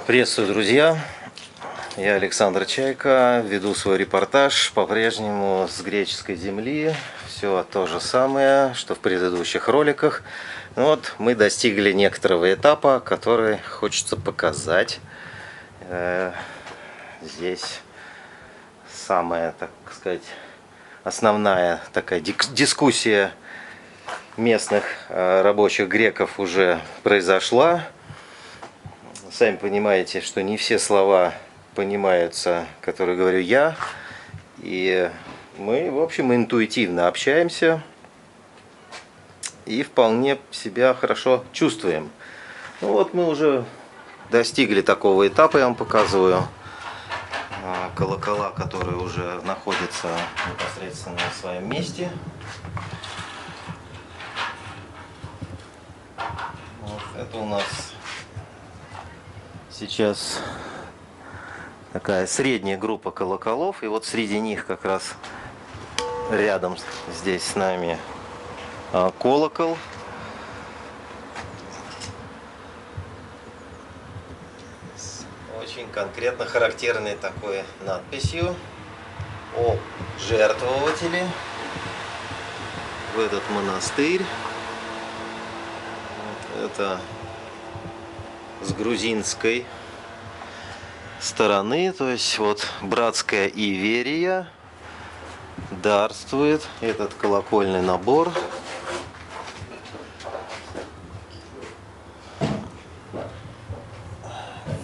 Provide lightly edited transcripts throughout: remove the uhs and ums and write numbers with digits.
Приветствую, друзья! Я Александр Чайка, веду свой репортаж по-прежнему с греческой земли. Все то же самое, что в предыдущих роликах. Но вот мы достигли некоторого этапа, который хочется показать. Здесь самая, так сказать, основная такая дискуссия местных рабочих греков уже произошла. Сами понимаете, что не все слова понимаются, которые говорю я. И мы, в общем, интуитивно общаемся и вполне себя хорошо чувствуем. Ну вот мы уже достигли такого этапа, я вам показываю. Колокола, которые уже находятся непосредственно на своем месте. Вот это у нас сейчас такая средняя группа колоколов, и вот среди них как раз рядом здесь с нами колокол. С очень конкретно характерной такой надписью о жертвователе в этот монастырь. Это с грузинской стороны, то есть вот братская Иверия дарствует этот колокольный набор.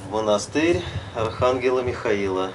В монастырь Архангела Михаила.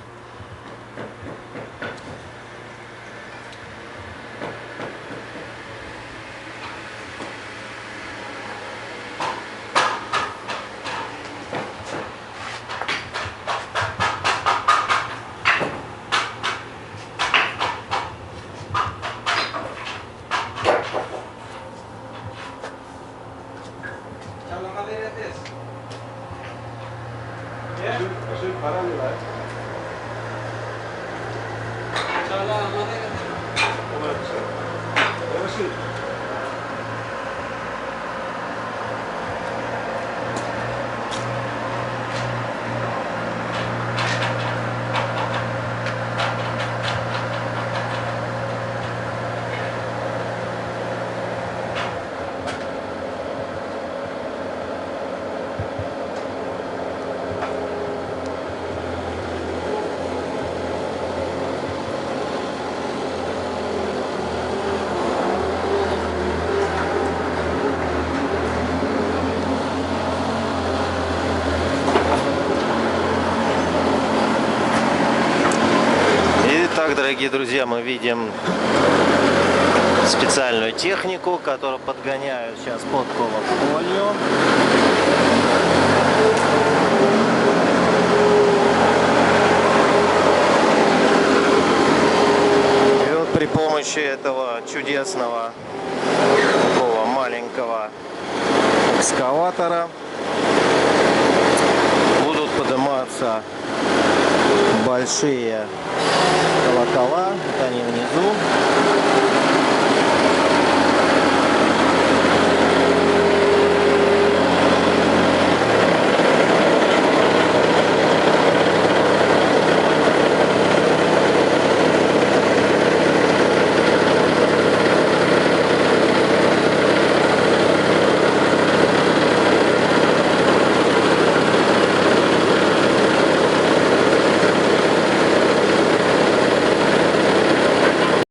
Итак, дорогие друзья, мы видим специальную технику, которую подгоняют сейчас под колоколью. И вот при помощи этого чудесного такого маленького экскаватора будут подниматься большие колокола